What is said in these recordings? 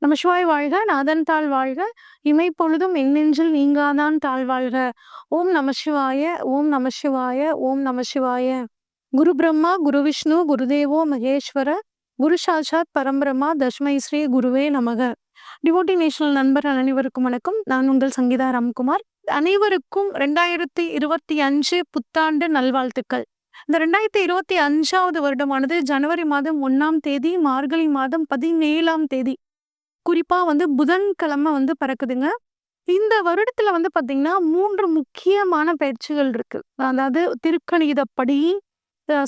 நமசிவாய வாழ்க! நாதன் தாள் வாழ்க! இமைப்பொழுதும் எண்ணெஞ்சில் நீங்காதான் தாழ் வாழ்க! ஓம் நமசிவாய! ஓம் நமசிவாய! ஓம் நமசிவாய! குரு பிரம்மா, குரு விஷ்ணு, குருதேவோ மகேஸ்வர, குரு சாட்சாத் பரம்பிரம்மா, தஸ்மை ஸ்ரீ குருவே நமக. டிவோட்டி நேஷனல் நண்பர்கள் அனைவருக்கும் வணக்கம். நான் உங்கள் சங்கீதா ராம்குமார். அனைவருக்கும் 2025 புத்தாண்டு நல்வாழ்த்துக்கள். இந்த 2025வது வருடமானது ஜனவரி மாதம் 1ஆம் தேதி, மார்கழி மாதம் 17ஆம் தேதி குறிப்பா புதன்கிழமை பிறக்குதுங்க. இந்த வருடத்துல பார்த்தீங்கன்னா, 3 முக்கியமான பயிற்சிகள் இருக்கு. அதாவது திருக்கணிதப்படி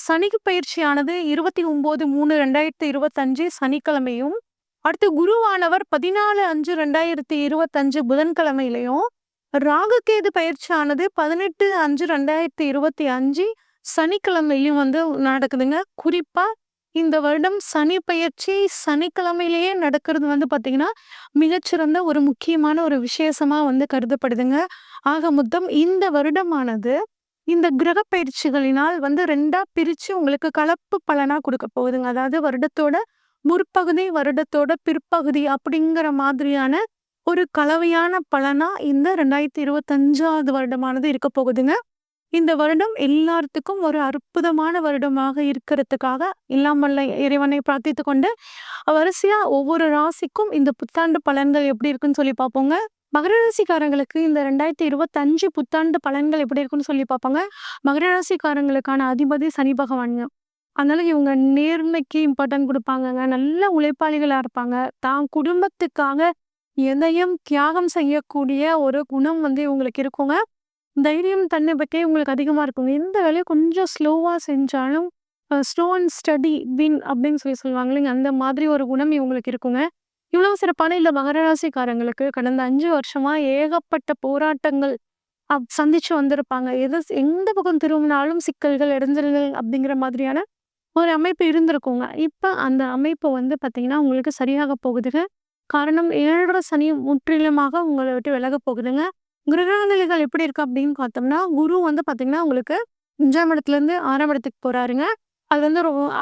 சனிக்கு பயிற்சியானது 29/3/2025 சனிக்கிழமையும், அடுத்து குருவானவர் 14/5/2025 புதன்கிழமையிலயும், ராகுகேது பயிற்சியானது 18/5/2025 சனிக்கிழமையிலயும் நடக்குதுங்க. குறிப்பா இந்த வருடம் சனி பெயர்ச்சி சனிக்கிழமையிலேயே நடக்கிறது பார்த்தீங்கன்னா, மிகச்சிறந்த ஒரு முக்கியமான ஒரு விசேஷமா கருதப்படுதுங்க. ஆக மொத்தம் இந்த வருடமானது இந்த கிரக பயிற்சிகளினால் 2ஆ பிரிச்சு உங்களுக்கு கலப்பு பலனா குடுக்க போகுதுங்க. அதாவது வருடத்தோட முற்பகுதி, வருடத்தோட பிற்பகுதி அப்படிங்கிற மாதிரியான ஒரு கலவையான பலனா இந்த 2025வது வருடமானது இருக்க போகுதுங்க. இந்த வருடம் எல்லாத்துக்கும் ஒரு அற்புதமான வருடமாக இருக்கிறதுக்காக எல்லாம் வல்ல இறைவனை பிரார்த்தித்து கொண்டு வரிசையா ஒவ்வொரு ராசிக்கும் இந்த புத்தாண்டு பலன்கள் எப்படி இருக்குன்னு சொல்லி பார்ப்போங்க. மகர ராசிக்காரங்களுக்கு இந்த 2025 புத்தாண்டு பலன்கள் எப்படி இருக்குன்னு சொல்லி பார்ப்பாங்க. மகர ராசிக்காரங்களுக்கான அதிபதி சனி பகவானுங்க. அதனால இவங்க நேர்மைக்கு இம்பார்ட்டன்ட் கொடுப்பாங்கங்க. நல்ல உழைப்பாளிகளா இருப்பாங்க. தான் குடும்பத்துக்காக எதையும் தியாகம் செய்யக்கூடிய ஒரு குணம் இவங்களுக்கு இருக்குங்க. தைரியம், தன்னம்பிக்கை உங்களுக்கு அதிகமா இருக்குங்க. எந்த வேலையும் கொஞ்சம் ஸ்லோவா செஞ்சாலும் ஸ்லோ அண்ட் ஸ்டடி வின் அப்படின்னு சொல்லுவாங்க இல்லைங்க. அந்த மாதிரி ஒரு குணம் இவங்களுக்கு இருக்குங்க. இவ்வளவு சிறப்பான இந்த மகர ராசிக்காரங்களுக்கு கடந்த 5 வருஷமா ஏகப்பட்ட போராட்டங்கள் சந்திச்சு வந்திருப்பாங்க. எந்த பக்கம் திரும்பினாலும் சிக்கல்கள், இடைஞ்சல்கள் அப்படிங்கிற மாதிரியான ஒரு அமைப்பு இருந்திருக்குங்க. இப்ப அந்த அமைப்பு பார்த்தீங்கன்னா, உங்களுக்கு சரியாக போகுதுங்க. காரணம் 7 சனி முற்றிலுமாக உங்களை விட்டு விலக போகுதுங்க. கிரகநிலைகள் எப்படி இருக்கு அப்படின்னு பார்த்தோம்னா, குரு பார்த்தீங்கன்னா, உங்களுக்கு 5ஆம் இடத்துலேருந்து 6ஆம் இடத்துக்கு போறாருங்க. அது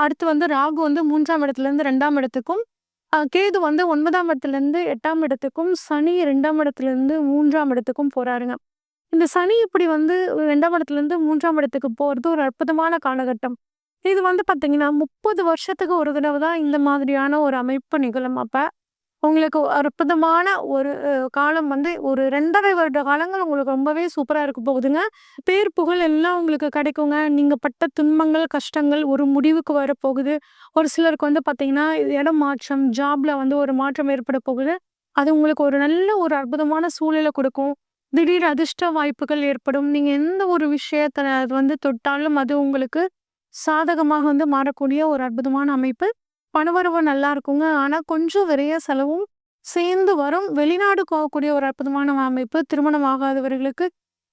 அடுத்து ராகு 3ஆம் இடத்துலேருந்து 2ஆம் இடத்துக்கும், கேது 9ஆம் இடத்துலேருந்து 8ஆம் இடத்துக்கும், சனி 2ஆம் இடத்துலேருந்து 3ஆம் இடத்துக்கும் போறாருங்க. இந்த சனி இப்படி 2ஆம் இடத்துலேருந்து 3ஆம் இடத்துக்கு போறது ஒரு அற்புதமான காலகட்டம். இது பார்த்தீங்கன்னா, 30 வருஷத்துக்கு ஒரு தடவை தான் இந்த மாதிரியான ஒரு அமைப்பு நிகழும். அப்ப உங்களுக்கு அற்புதமான ஒரு காலம் ஒரு 2½ வருட காலங்கள் உங்களுக்கு ரொம்பவே சூப்பரா இருக்க போகுதுங்க. பேர், புகழ் எல்லாம் உங்களுக்கு கிடைக்குங்க. நீங்க பட்ட துன்பங்கள், கஷ்டங்கள் ஒரு முடிவுக்கு வரப்போகுது. ஒரு சிலருக்கு பார்த்தீங்கன்னா, இடம் மாற்றம், ஜாப்ல ஒரு மாற்றம் ஏற்பட போகுது. அது உங்களுக்கு ஒரு நல்ல ஒரு அற்புதமான சூழல குடுக்கும். திடீர் அதிர்ஷ்ட வாய்ப்புகள் ஏற்படும். நீங்க எந்த ஒரு விஷயத்த தொட்டாலும் அது உங்களுக்கு சாதகமாக மாறக்கூடிய ஒரு அற்புதமான அமைப்பு. பணவரவு நல்லா இருக்குங்க. ஆனா கொஞ்சம் விரைய செலவும் சேர்ந்து வரும். வெளிநாடு போகக்கூடிய ஒரு அற்புதமான அமைப்பு. திருமணம் ஆகாதவர்களுக்கு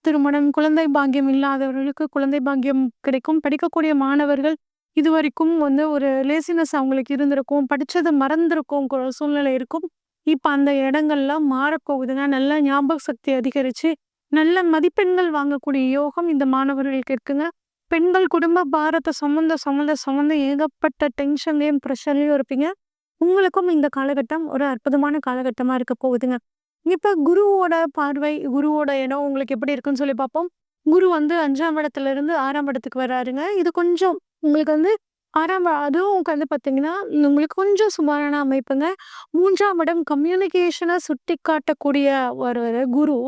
திருமணம், குழந்தை பாக்கியம் இல்லாதவர்களுக்கு குழந்தை பாக்கியம் கிடைக்கும். படிக்கக்கூடிய மாணவர்கள் இதுவரைக்கும் ஒரு லேசினஸ் அவங்களுக்கு இருந்திருக்கும். படிச்சது மறந்திருக்கும் சூழ்நிலை இருக்கும். இப்ப அந்த இடங்கள்லாம் மாறப்போகுதுங்க. நல்ல ஞாபக சக்தி அதிகரிச்சு நல்ல மதிப்பெண்கள் வாங்கக்கூடிய யோகம் இந்த மாணவர்களுக்கு இருக்குங்க. பெண்கள் குடும்ப பாரத்தை சுமந்து ஏகப்பட்ட டென்ஷன்லயும் ப்ரெஷர்லயும் இருப்பீங்க. உங்களுக்கும் இந்த காலகட்டம் ஒரு அற்புதமான காலகட்டமா இருக்க போகுதுங்க. இப்ப குருவோட பார்வை, குருவோட இடம் உங்களுக்கு எப்படி இருக்குன்னு சொல்லி பார்ப்போம். குரு 5ஆம் இடத்துல இருந்து 6ஆம் இடத்துக்கு வர்றாருங்க. இது கொஞ்சம் உங்களுக்கு 6ஆம் அதுவும் பார்த்தீங்கன்னா, உங்களுக்கு கொஞ்சம் சுமாரான அமைப்புங்க. 3ஆம் இடம் கம்யூனிகேஷனை சுட்டி காட்டக்கூடிய ஒரு குரு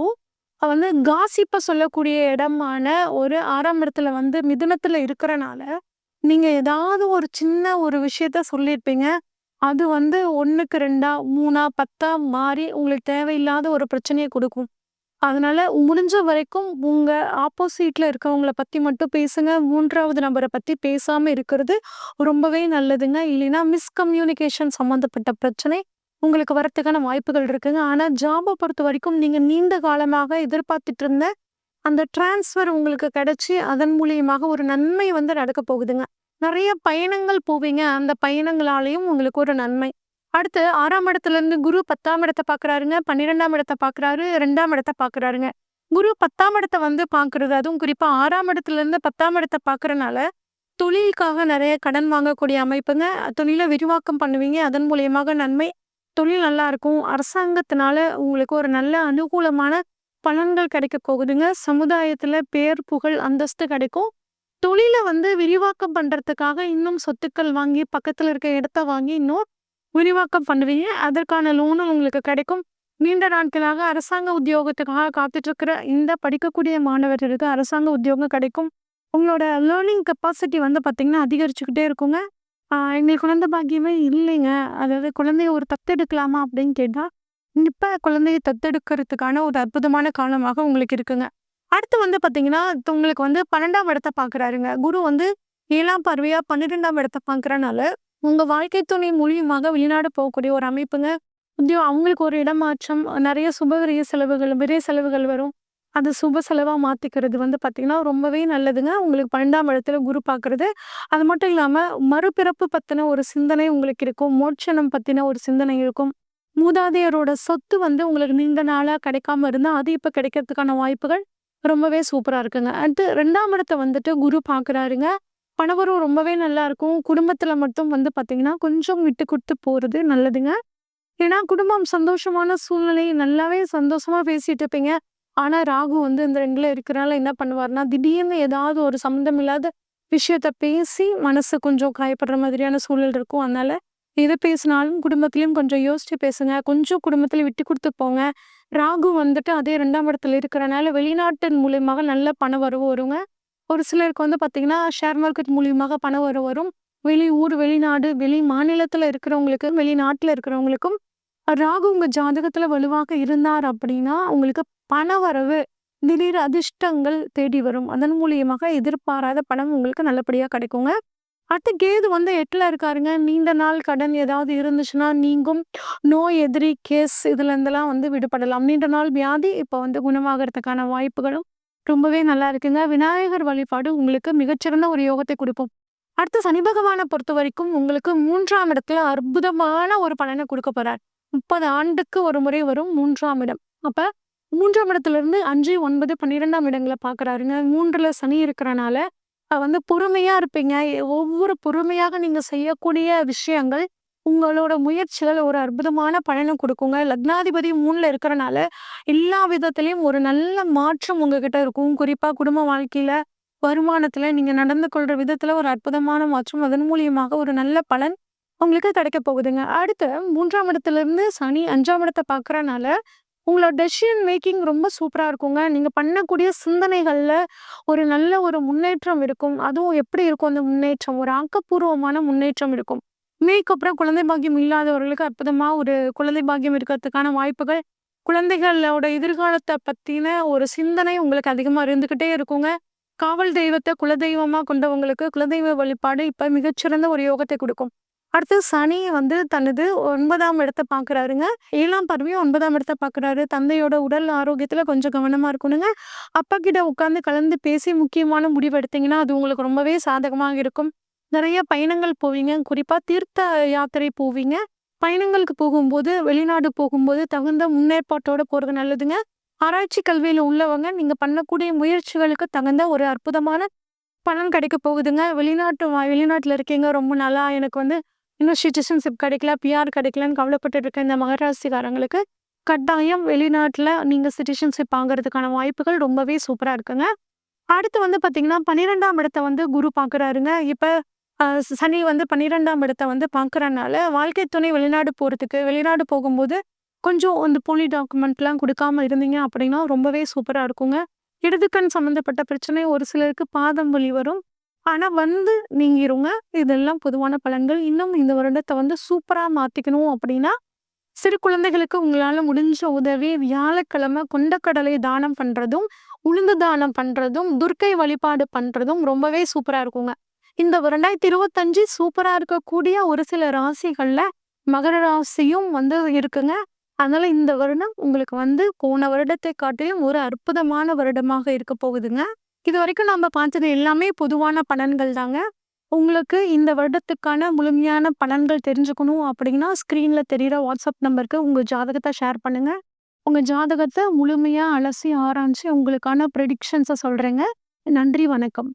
காசிப்ப சொல்லக்கூடிய இடமான ஒரு 6ஆம் இடத்துல மிதுனத்துல இருக்கிறனால, நீங்க ஏதாவது ஒரு சின்ன ஒரு விஷயத்த சொல்லியிருப்பீங்க. அது 1க்கு 2ஆ, 3ஆ, 10ஆ மாறி உங்களுக்கு தேவையில்லாத ஒரு பிரச்சனைய குடுக்கும். அதனால முடிஞ்ச வரைக்கும் உங்க ஆப்போசிட்ல இருக்கவங்கள பத்தி மட்டும் பேசுங்க. 3வது நபர பத்தி பேசாம இருக்கிறது ரொம்பவே நல்லதுங்க. இல்லைன்னா மிஸ்கம்யூனிகேஷன் சம்மந்தப்பட்ட பிரச்சனை உங்களுக்கு வரத்துக்கான வாய்ப்புகள் இருக்குங்க. ஆனா ஜாப பொறுத்தவரைக்கும் நீங்க நீண்ட காலமாக எதிர்பார்த்துட்டு இருந்த அந்த டிரான்ஸ்ஃபர் உங்களுக்கு கிடைச்சு, அதன் மூலியமாக ஒரு நன்மை நடக்க போகுதுங்க. நெறைய பயணங்கள் போவீங்க. அந்த பயணங்களாலேயும் உங்களுக்கு ஒரு நன்மை. அடுத்து 6ஆம் இடத்துலேருந்து குரு 10ஆம் இடத்த பார்க்குறாருங்க. 12ஆம் இடத்த பார்க்குறாரு. 2ஆம் இடத்த பார்க்குறாருங்க. குரு 10ஆம் இடத்த பார்க்குறது, அதுவும் குறிப்பா 6ஆம் இடத்துலேருந்து 10ஆம் இடத்த பார்க்குறனால, தொழிலுக்காக நெறைய கடன் வாங்கக்கூடிய அமைப்புங்க. தொழில விரிவாக்கம் பண்ணுவீங்க. அதன் மூலியமாக நன்மை. தொழில் நல்லா இருக்கும். அரசாங்கத்தினால உங்களுக்கு ஒரு நல்ல அனுகூலமான பலன்கள் கிடைக்க போகுதுங்க. சமுதாயத்துல பேர், புகழ், அந்தஸ்து கிடைக்கும். தொழில வந்து விரிவாக்கம் பண்றதுக்காக இன்னும் சொத்துக்கள் வாங்கி, பக்கத்துல இருக்க இடத்த வாங்கி இன்னும் விரிவாக்கம் பண்ணுவீங்க. அதற்கான லோனும் உங்களுக்கு கிடைக்கும். நீண்ட நாட்களாக அரசாங்க உத்தியோகத்துக்காக காத்துட்டு இருக்கிற இந்த படிக்கக்கூடிய மாணவர்களுக்கு அரசாங்க உத்தியோகம் கிடைக்கும். உங்களோட லேர்னிங் கெப்பாசிட்டி வந்து பார்த்தீங்கன்னா, அதிகரிச்சுக்கிட்டே இருக்குங்க. எங்களுக்கு குழந்தை பாக்கியமே இல்லைங்க. அதாவது குழந்தைய ஒரு தத்தெடுக்கலாமா அப்படின்னு கேட்டா, இப்ப குழந்தைய தத்தெடுக்கிறதுக்கான ஒரு அற்புதமான காலமாக உங்களுக்கு இருக்குங்க. அடுத்து வந்து பார்த்தீங்கன்னா, உங்களுக்கு வந்து 12ஆம் இடத்த பார்க்குறாருங்க. குரு வந்து 7ஆம் பார்வையா 12ஆம் இடத்த பார்க்குறனால, உங்க வாழ்க்கை துணை மூலியமாக வெளிநாடு போகக்கூடிய ஒரு அமைப்புங்க. அவங்களுக்கு ஒரு இடமாற்றம், நெறைய சுபவிரய செலவுகள், விரை செலவுகள் வரும். அது சுப செலவா மாத்திக்கிறது வந்து பார்த்தீங்கன்னா, ரொம்பவே நல்லதுங்க. உங்களுக்கு 12ஆம் இடத்துல குரு பார்க்குறது. அது மட்டும் இல்லாம, மறுபிறப்பு பத்தின ஒரு சிந்தனை உங்களுக்கு இருக்கும். மோட்சனம் பத்தின ஒரு சிந்தனை இருக்கும். மூதாதையரோட சொத்து வந்து உங்களுக்கு நீண்ட நாளா கிடைக்காம இருந்தா, அது இப்ப கிடைக்கிறதுக்கான வாய்ப்புகள் ரொம்பவே சூப்பரா இருக்குங்க. அடுத்து 2ஆம் இடத்த வந்துட்டு குரு பார்க்குறாருங்க. பணவரவு ரொம்பவே நல்லா இருக்கும். குடும்பத்துல மட்டும் வந்து பார்த்தீங்கன்னா, கொஞ்சம் விட்டு குடுத்து போறது நல்லதுங்க. ஏன்னா, குடும்பம் சந்தோஷமான சூழ்நிலை நல்லாவே சந்தோஷமா பேசிட்டு இருப்பீங்க. ஆனா, ராகு வந்து இந்த 2ல இருக்கிறனால என்ன பண்ணுவாருன்னா, திடீர்னு ஏதாவது ஒரு சம்மந்தம் இல்லாத விஷயத்த பேசி மனசு கொஞ்சம் காயப்படுற மாதிரியான சூழல் இருக்கும். அதனால எது பேசினாலும் குடும்பத்திலயும் கொஞ்சம் யோசிச்சு பேசுங்க. கொஞ்சம் குடும்பத்தில விட்டு குடுத்து போங்க. ராகு வந்துட்டு அதே 2ஆம் இடத்துல இருக்கிறனால வெளிநாட்டின் மூலியமாக நல்ல பண வரவு வருங்க. ஒரு சிலருக்கு வந்து பார்த்தீங்கன்னா, ஷேர் மார்க்கெட் மூலியமாக பண வரவு வரும். வெளியூர், வெளிநாடு, வெளி மாநிலத்தில இருக்கிறவங்களுக்கு, வெளிநாட்டில இருக்கிறவங்களுக்கும் ராகு உங்க ஜாதகத்துல வலுவாக இருந்தார் அப்படின்னா, உங்களுக்கு பணவரவு, திடீர் அதிர்ஷ்டங்கள் தேடி வரும். அதன் மூலியமாக எதிர்பாராத பணம் உங்களுக்கு நல்லபடியா கிடைக்குங்க. அடுத்து கேது வந்து 8ல இருக்காருங்க. நீண்ட நாள் கடன் ஏதாவது இருந்துச்சுன்னா நீங்கும். நோய் எதிரி, கேஸ் இதுல இருந்தெல்லாம் வந்து விடுபடலாம். நீண்ட நாள் வியாதி இப்ப வந்து குணமாகறதுக்கான வாய்ப்புகளும் ரொம்பவே நல்லா இருக்குங்க. விநாயகர் வழிபாடு உங்களுக்கு மிகச்சிறந்த ஒரு யோகத்தை குடுக்கும். அடுத்து சனி பகவான பொறுத்தவரைக்கும் உங்களுக்கு 3ஆம் இடத்துல அற்புதமான ஒரு பலன குடுக்க போறார். 30 ஆண்டுக்கு ஒரு முறை வரும் 3ஆம் இடம். அப்ப 3ஆம் இடத்துலருந்து 5, 9, 12ஆம் இடங்கள பார்க்குறாருங்க. 3ல சனி இருக்கிறனால, வந்து பொறுமையா இருப்பீங்க. ஒவ்வொரு பொறுமையாக நீங்க செய்யக்கூடிய விஷயங்கள், உங்களோட முயற்சிகள் ஒரு அற்புதமான பலன குடுக்குங்க. லக்னாதிபதி 3ல இருக்கிறனால, எல்லா விதத்திலயும் ஒரு நல்ல மாற்றம் உங்ககிட்ட இருக்கும். குறிப்பா குடும்ப வாழ்க்கையில, வருமானத்துல, நீங்க நடந்து கொள்ற விதத்துல ஒரு அற்புதமான மாற்றம். அதன் மூலியமாக ஒரு நல்ல பலன் உங்களுக்கு கிடைக்க போகுதுங்க. அடுத்து 3ஆம் இடத்துலருந்து சனி 5ஆம் இடத்த பார்க்குறனால, உங்களோட டெசிஷன் மேக்கிங் ரொம்ப சூப்பரா இருக்குங்க. நீங்க பண்ணக்கூடிய சிந்தனைகள்ல ஒரு நல்ல ஒரு முன்னேற்றம் இருக்கும். அதுவும் எப்படி இருக்கும் அந்த முன்னேற்றம்? ஒரு ஆக்கப்பூர்வமான முன்னேற்றம் இருக்கும். அப்புறம் குழந்தை பாக்கியம் இல்லாதவர்களுக்கு அற்புதமா ஒரு குழந்தை பாக்கியம் இருக்கிறதுக்கான வாய்ப்புகள், குழந்தைகளோட எதிர்காலத்த பத்தின ஒரு சிந்தனை உங்களுக்கு அதிகமா இருந்துகிட்டே இருக்குங்க. காவல் தெய்வத்த குலதெய்வமா கொண்டவங்களுக்கு குலதெய்வ வழிபாடு இப்ப மிகச்சிறந்த ஒரு யோகத்தை குடுக்கும். அடுத்து சனி வந்து தனது 9ஆம் இடத்த பார்க்குறாருங்க. 7ஆம் பார்வையும் 9ஆம் இடத்த பார்க்குறாரு. தந்தையோட உடல் ஆரோக்கியத்துல கொஞ்சம் கவனமா இருக்கணுங்க. அப்பா கிட்ட உட்கார்ந்து கலந்து பேசி முக்கியமான முடிவு எடுத்தீங்கன்னா, அது உங்களுக்கு ரொம்பவே சாதகமாக இருக்கும். நிறைய பயணங்கள் போவீங்க. குறிப்பா தீர்த்த யாத்திரை போவீங்க. பயணங்களுக்கு போகும்போது, வெளிநாடு போகும்போது தகுந்த முன்னேற்பாட்டோட போறது நல்லதுங்க. ஆராய்ச்சி கல்வியில உள்ளவங்க, நீங்க பண்ணக்கூடிய முயற்சிகளுக்கு தகுந்த ஒரு அற்புதமான பலன் கிடைக்க போகுதுங்க. வெளிநாட்டுல இருக்கீங்க ரொம்ப நாளா எனக்கு வந்து இன்னும் சிட்டிசன்ஷிப் கிடைக்கல, பிஆர் கிடைக்கலன்னு கவலைப்பட்டுட்டு இருக்க இந்த மகராசிக்காரங்களுக்கு, கட்டாயம் வெளிநாட்டுல நீங்க சிட்டிசன்ஷிப் வாங்குறதுக்கான வாய்ப்புகள் ரொம்பவே சூப்பரா இருக்குங்க. அடுத்து வந்து பார்த்தீங்கன்னா, 12ஆம் இடத்த வந்து குரு பார்க்குறாருங்க. இப்ப சனி வந்து 12ஆம் இடத்த வந்து பார்க்குறனால, வாழ்க்கை துணை வெளிநாடு போறதுக்கு வெளிநாடு போகும்போது, கொஞ்சம் இந்த போலி டாக்குமெண்ட்லாம் குடுக்காம இருந்தீங்க அப்படின்னா, ரொம்பவே சூப்பரா இருக்குங்க. இடதுகண் சம்மந்தப்பட்ட பிரச்சனை ஒரு சிலருக்கு பாதம் வலி வரும். ஆனா வந்து நீங்கிருங்க. இதெல்லாம் பொதுவான பலன்கள். இன்னும் இந்த வருடத்த வந்து சூப்பரா மாத்திக்கணும் அப்படின்னா, சிறு குழந்தைகளுக்கு உங்களால முடிஞ்ச உதவி வியாழக்கிழமை கொண்டக்கடலை தானம் பண்றதும், உளுந்து தானம் பண்றதும், துர்க்கை வழிபாடு பண்றதும் ரொம்பவே சூப்பரா இருக்குங்க. இந்த 2025 சூப்பரா இருக்கக்கூடிய ஒரு சில ராசிகள்ல மகர ராசியும் வந்து இருக்குங்க. அதனால இந்த வருடம் உங்களுக்கு வந்து போன வருடத்தை காட்டிலும் ஒரு அற்புதமான வருடமாக இருக்க போகுதுங்க. இதுவரைக்கும் நம்ம பார்த்தது எல்லாமே பொதுவான பலன்கள் தாங்க. உங்களுக்கு இந்த வருடத்துக்கான முழுமையான பலன்கள் தெரிஞ்சுக்கணும் அப்படின்னா, ஸ்க்ரீன்ல தெரியிற வாட்ஸ்அப் நம்பருக்கு உங்க ஜாதகத்த ஷேர் பண்ணுங்க. உங்க ஜாதகத்த முழுமையா அலசி ஆராய்ஞ்சு உங்களுக்கான ப்ரெடிக்ஷன்ஸ சொல்றேங்க. நன்றி, வணக்கம்.